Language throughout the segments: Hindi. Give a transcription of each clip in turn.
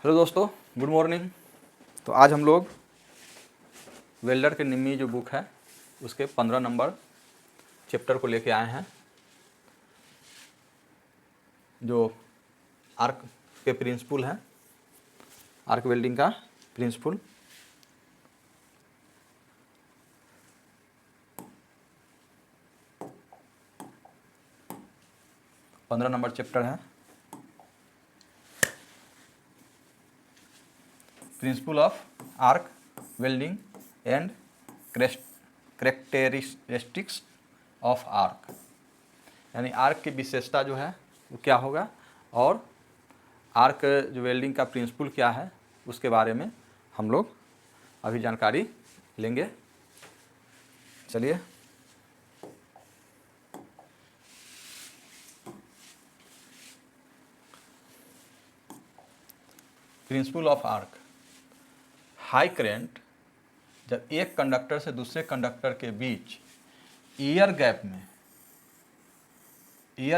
हेलो दोस्तों, गुड मॉर्निंग। तो आज हम लोग वेल्डर के निम्मी जो बुक है उसके 15 नंबर चैप्टर को लेके आए हैं, जो आर्क के प्रिंसिपल हैं, आर्क वेल्डिंग का प्रिंसिपल। पंद्रह नंबर चैप्टर है principle of arc welding and characteristics of arc, यानी आर्क की विशेषता जो है वो क्या होगा और आर्क जो वेल्डिंग का प्रिंसिपल क्या है उसके बारे में हम लोग अभी जानकारी लेंगे। चलिए, principle of arc. High current जब एक कंडक्टर से दूसरे कंडक्टर के बीच एयर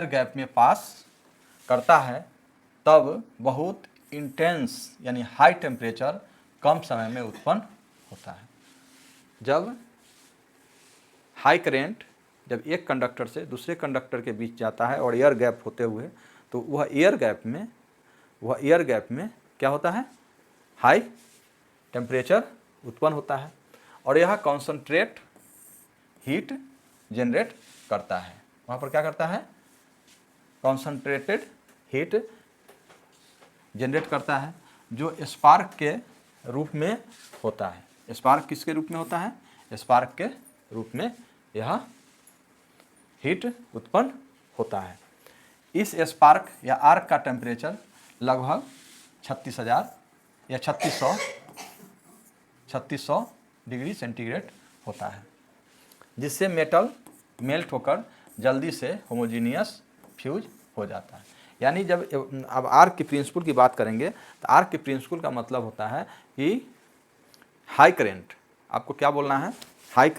गैप में पास करता है तब बहुत इंटेंस यानी हाई टेम्परेचर कम समय में उत्पन्न होता है। जब हाई करंट जब एक कंडक्टर से दूसरे कंडक्टर के बीच जाता है और एयर गैप होते हुए, तो वह एयर गैप में क्या होता है, हाई टेम्परेचर उत्पन्न होता है और यह कॉन्सनट्रेट हीट जनरेट करता है। वहाँ पर क्या करता है, कॉन्सनट्रेटेड हीट जनरेट करता है, जो स्पार्क के रूप में होता है। स्पार्क किसके रूप में होता है, स्पार्क के रूप में यह हीट उत्पन्न होता है। इस स्पार्क या आर्क का टेम्परेचर लगभग 36,000 या 3600 डिग्री सेंटीग्रेड होता है, जिससे मेटल मेल्ट होकर जल्दी से होमोजीनियस फ्यूज हो जाता है। यानी जब अब आर्क की प्रिंसिपल की बात करेंगे तो आर्क की प्रिंसिपल का मतलब होता है कि हाई करंट, आपको क्या बोलना है, हाई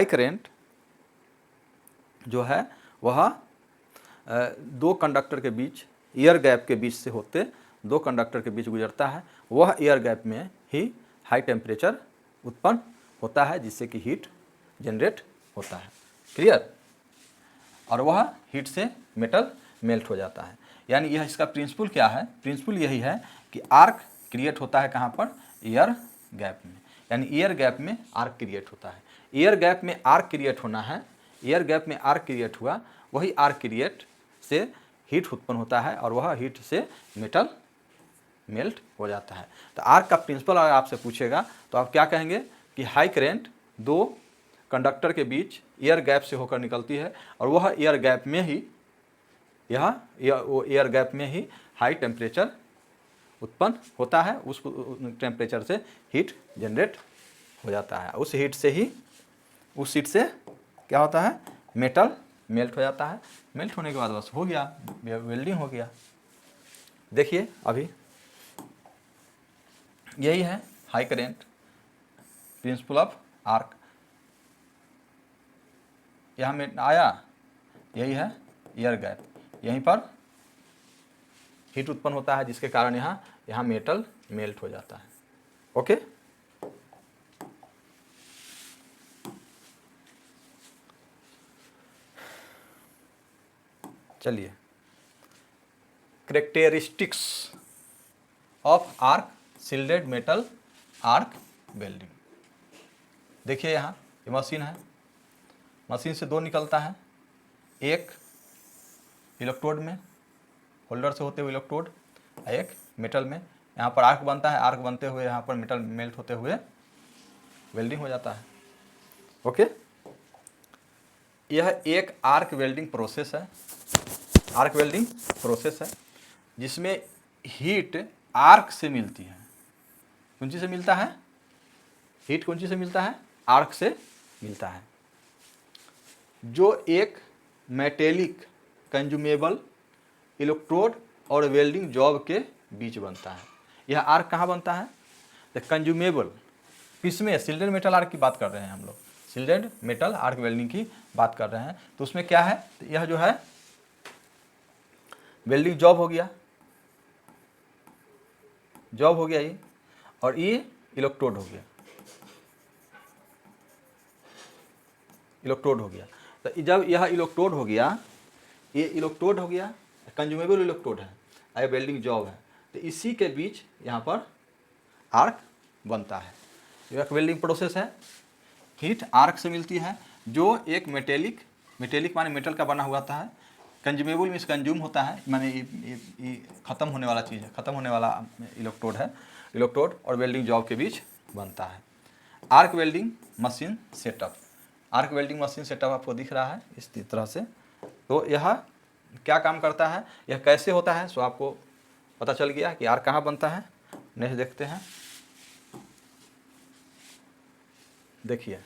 करंट जो है वह दो कंडक्टर के बीच एयर गैप के बीच से होते दो कंडक्टर के बीच गुजरता है। वह एयर गैप में ही हाई टेम्परेचर उत्पन्न होता है, जिससे कि हीट जनरेट होता है। क्लियर? और वह हीट से मेटल मेल्ट हो जाता है। यानी यह इसका प्रिंसिपल क्या है, प्रिंसिपल यही है कि आर्क क्रिएट होता है कहाँ पर, एयर गैप में। यानी एयर गैप में आर्क क्रिएट होता है। एयर गैप में आर्क क्रिएट होना है, एयर गैप में आर्क क्रिएट हुआ, वही आर्क क्रिएट से हीट उत्पन्न होता है और वह हीट से मेटल मेल्ट हो जाता है। तो आर्क का प्रिंसिपल अगर आपसे पूछेगा तो आप क्या कहेंगे कि हाई करंट दो कंडक्टर के बीच एयर गैप से होकर निकलती है और वह एयर गैप में ही एयर गैप में ही हाई टेम्परेचर उत्पन्न होता है। उस टेम्परेचर से हीट जनरेट हो जाता है। उस हीट से क्या होता है, मेटल मेल्ट हो जाता है। मेल्ट होने के बाद बस हो गया, वेल्डिंग हो गया। देखिए अभी यही है high current principle of arc. यहाँ में आया, यही है एयर गैप, यहीं पर हीट उत्पन्न होता है, जिसके कारण यहाँ मेटल मेल्ट हो जाता है। ओके, चलिए, characteristics of arc shielded metal arc welding. देखिए यहाँ ये मशीन है, मशीन से दो निकलता है, एक इलेक्ट्रोड में होल्डर से होते हुए इलेक्ट्रोड, एक मेटल में। यहाँ पर आर्क बनता है, आर्क बनते हुए यहाँ पर मेटल मेल्ट होते हुए वेल्डिंग हो जाता है। ओके, यह एक आर्क वेल्डिंग प्रोसेस है, आर्क वेल्डिंग प्रोसेस है जिसमें हीट आर्क से मिलती है। कौन सी से मिलता है, हीट कौन सी से मिलता है, आर्क से मिलता है, जो एक मेटेलिक कंज्यूमेबल इलेक्ट्रोड और वेल्डिंग जॉब के बीच बनता है। यह आर्क कहाँ बनता है, द कंज्यूमेबल, किसमें, शिल्डेड मेटल आर्क की बात कर रहे हैं हम लोग, शिल्डेड मेटल आर्क वेल्डिंग की बात कर रहे हैं। तो उसमें क्या है, तो यह जो है वेल्डिंग जॉब हो गया, जॉब हो गया ये, और ये इलेक्ट्रोड हो गया, इलेक्ट्रोड हो गया। तो जब यह इलेक्ट्रोड हो गया, ये इलेक्ट्रोड हो गया, कंज्यूमेबल इलेक्ट्रोड है, ये वेल्डिंग जॉब है, तो इसी के बीच यहाँ पर आर्क बनता है। ये एक वेल्डिंग प्रोसेस है, हीट आर्क से मिलती है, जो एक मेटेलिक माने मेटल का बना हुआ था है, कंज्यूमेबल मीन्स कंज्यूम होता है, माने ये ख़त्म होने वाला चीज़ है, ख़त्म होने वाला इलेक्ट्रोड है, इलेक्ट्रोड और वेल्डिंग जॉब के बीच बनता है। Arc welding machine setup, arc welding machine setup आपको दिख रहा है इस तरह से। तो यह क्या काम करता है, यह कैसे होता है, सो आपको पता चल गया कि आर्क कहाँ बनता है। नेक्स्ट देखते हैं, देखिए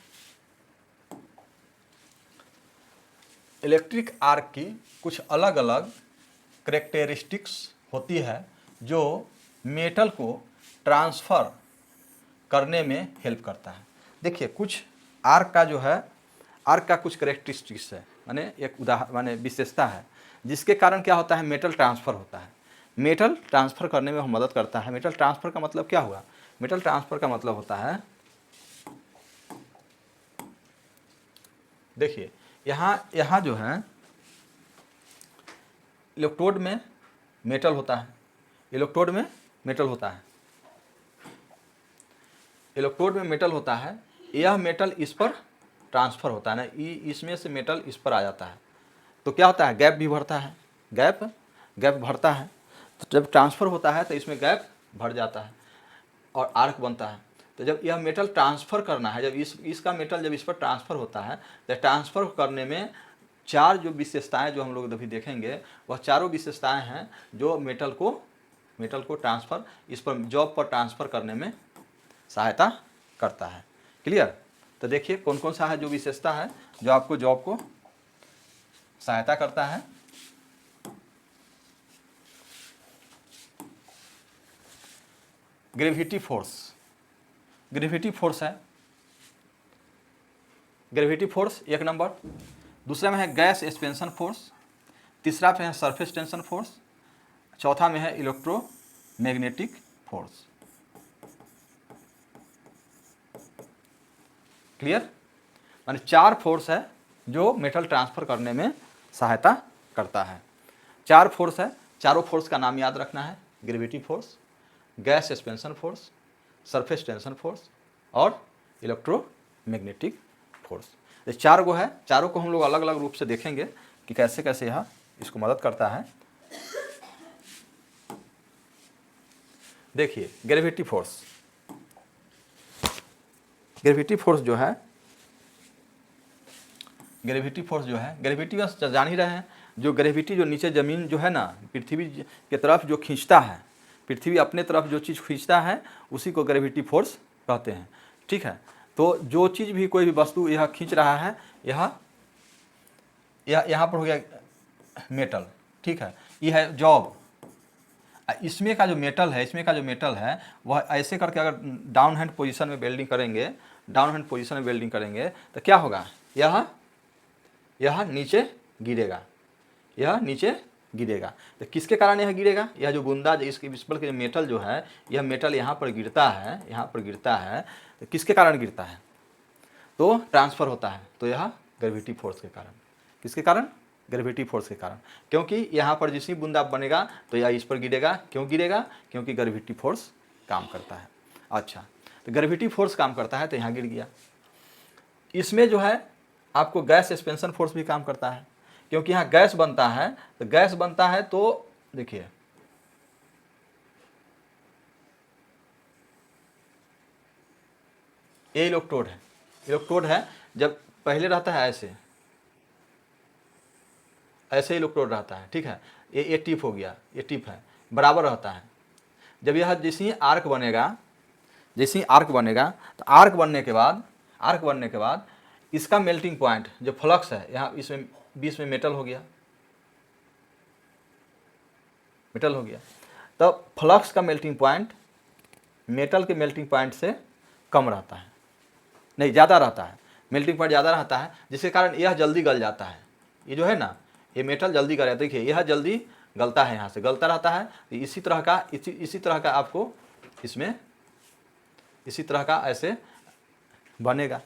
इलेक्ट्रिक आर्क की कुछ अलग अलग करेक्टरिस्टिक्स होती है जो मेटल को ट्रांसफ़र करने में हेल्प करता है। देखिए कुछ आर्क का जो है, आर्क का कुछ करेक्टरिस्टिक्स है, माने एक उदाहरण माने विशेषता है जिसके कारण क्या होता है, मेटल ट्रांसफ़र होता है। मेटल ट्रांसफ़र करने में मदद करता है। मेटल ट्रांसफ़र का मतलब क्या हुआ, मेटल ट्रांसफ़र का मतलब होता है, देखिए यहाँ जो है इलेक्ट्रोड में मेटल होता है, इलेक्ट्रोड में मेटल होता है, इलेक्ट्रोड में मेटल होता है, यह मेटल इस पर ट्रांसफ़र होता है ना, इसमें से मेटल इस पर आ जाता है, तो क्या होता है, गैप भी भरता है, गैप भरता है। तो जब ट्रांसफ़र होता है तो इसमें गैप भर जाता है और आर्क बनता है। तो जब यह मेटल ट्रांसफ़र करना है, जब इसका मेटल जब इस पर ट्रांसफ़र होता है, तो ट्रांसफ़र करने में चार जो विशेषताएं जो हम लोग अभी देखेंगे, वह चारों विशेषताएं हैं जो मेटल को ट्रांसफ़र, इस पर जॉब पर ट्रांसफ़र करने में सहायता करता है। क्लियर। तो देखिए कौन कौन सा है जो विशेषता है जो आपको जॉब को सहायता करता है। ग्रेविटी फोर्स, ग्रेविटी फोर्स है, ग्रेविटी फोर्स एक नंबर। दूसरा में है गैस एक्सपेंशन फोर्स, तीसरा में है सरफेस टेंशन फोर्स, चौथा में है इलेक्ट्रोमैग्नेटिक फोर्स। क्लियर। माने चार फोर्स है जो मेटल ट्रांसफ़र करने में सहायता करता है। चार फोर्स है, चारों फोर्स का नाम याद रखना है, gravity force, gas expansion force, surface tension force और इलेक्ट्रोमैग्नेटिक फोर्स। ये चार गो है, चारों को हम लोग अलग अलग रूप से देखेंगे कि कैसे कैसे यह इसको मदद करता है। देखिए ग्रेविटी फोर्स, ग्रेविटी फोर्स जो है, ग्रेविटी फोर्स जो है, ग्रेविटी बस जान ही रहे हैं, जो ग्रेविटी जो नीचे ज़मीन जो है ना, पृथ्वी के तरफ जो खींचता है, पृथ्वी अपने तरफ जो चीज़ खींचता है उसी को ग्रेविटी फोर्स कहते हैं। ठीक है। तो जो चीज़ भी कोई भी वस्तु यह खींच रहा है, यहाँ पर हो गया मेटल। ठीक है। यह है जॉब, इसमें का जो मेटल है, इसमें का जो मेटल है वह ऐसे करके अगर डाउन हैंड पोजीशन में वेल्डिंग करेंगे, डाउन हैंड पोजीशन में वेल्डिंग करेंगे तो क्या होगा, यह नीचे गिरेगा, यह नीचे गिरेगा। तो किसके कारण यह गिरेगा, यह जो बूंदा इसके इस पर के मेटल जो है, यह मेटल यहाँ पर गिरता है, यहाँ पर गिरता है, तो किसके कारण गिरता है, तो ट्रांसफ़र होता है, तो यह ग्रेविटी फोर्स के कारण। किसके कारण, ग्रेविटी फोर्स के कारण, क्योंकि यहाँ पर जिस भी बूंदा बनेगा तो यह इस पर गिरेगा। क्यों गिरेगा, क्योंकि ग्रेविटी फोर्स काम करता है। अच्छा, तो ग्रेविटी फोर्स काम करता है तो यहाँ गिर गया। इसमें जो है आपको गैस एक्सपेंशन फोर्स भी काम करता है, क्योंकि यहाँ गैस बनता है, तो गैस बनता है तो देखिए ये इलेक्ट्रोड है, इलेक्ट्रोड है, जब पहले रहता है ऐसे इलेक्ट्रोड रहता है। ठीक है। ये टिप हो गया, ये टिप है, बराबर रहता है। जब यह जैसे ही आर्क बनेगा, जैसे ही आर्क बनेगा, तो आर्क बनने के बाद इसका मेल्टिंग पॉइंट जो फ्लक्स है, यहाँ इसमें बीच में मेटल हो गया, मेटल हो गया, तब फ्लक्स का मेल्टिंग पॉइंट मेटल के मेल्टिंग पॉइंट से कम रहता है, नहीं ज़्यादा रहता है, मेल्टिंग पॉइंट ज़्यादा रहता है, जिसके कारण यह जल्दी गल जाता है। ये जो है ना, ये मेटल जल्दी गल जाता है। देखिए यह जल्दी गलता है, यहाँ से गलता रहता है। तो इसी तरह का आपको इसमें इसी तरह का ऐसे बनेगा।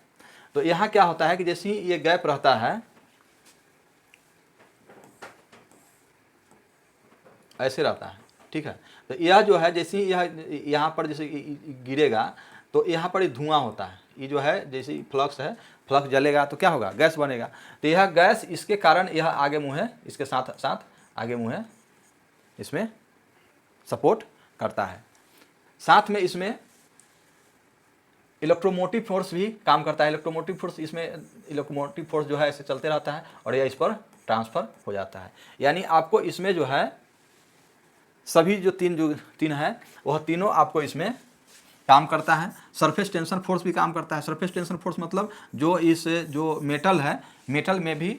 तो यहाँ क्या होता है कि जैसे ही ये गैप रहता है, ऐसे रहता है, ठीक है। तो यह जो है जैसे ही यह यहाँ पर जैसे गिरेगा तो यहाँ पर धुआं होता है, ये जो है जैसे फ्लक्स है, फ्लक्स जलेगा तो क्या होगा, गैस बनेगा। तो यह गैस इसके कारण यह आगे मुँहे इसके साथ साथ आगे मुँहे इसमें सपोर्ट करता है। साथ में इसमें इलेक्ट्रोमोटिव फोर्स भी काम करता है। इलेक्ट्रोमोटिव फोर्स इसमें इलेक्ट्रोमोटिव फोर्स जो है ऐसे चलते रहता है और यह इस पर ट्रांसफ़र हो जाता है। यानी आपको इसमें जो है सभी जो तीन है वह तीनों आपको इसमें काम करता है। सरफेस टेंशन फोर्स भी काम करता है। सरफेस टेंशन फोर्स मतलब जो मेटल है, मेटल में भी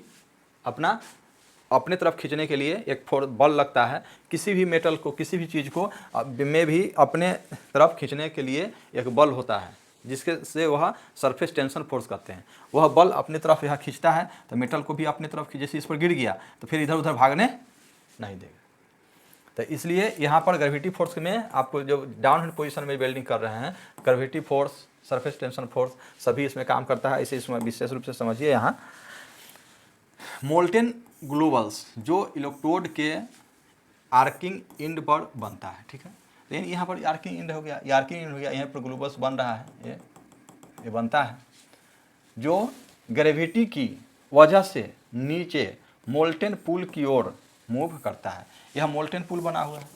अपने तरफ खींचने के लिए एक फोर्स बल लगता है। किसी भी मेटल को, किसी भी चीज़ को में भी अपने तरफ खींचने के लिए एक बल होता है, जिसके से वह सरफेस टेंशन फोर्स कहते हैं। वह बल अपनी तरफ यहाँ खींचता है तो मेटल को भी अपनी तरफ, जैसे इस पर गिर गया तो फिर इधर उधर भागने नहीं देगा। तो इसलिए यहाँ पर ग्रेविटी फोर्स में आपको जो डाउन हैंड पोजीशन में वेल्डिंग कर रहे हैं, gravity force, surface tension force सभी इसमें काम करता है। इसे इसमें विशेष रूप से समझिए। यहाँ मोल्टेन ग्लोबल्स जो इलेक्ट्रोड के आर्किंग एंड पर बनता है, ठीक है। लेकिन यहाँ पर आर्किंग एंड हो गया, आर्किंग एंड हो गया, यहाँ पर ग्लोबल्स बन रहा है, ये बनता है जो ग्रेविटी की वजह से नीचे मोल्टेन पूल की ओर मूव करता है। यह मोल्टेन पूल बना हुआ है,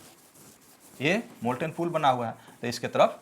ये मोल्टेन पूल बना हुआ है तो इसके तरफ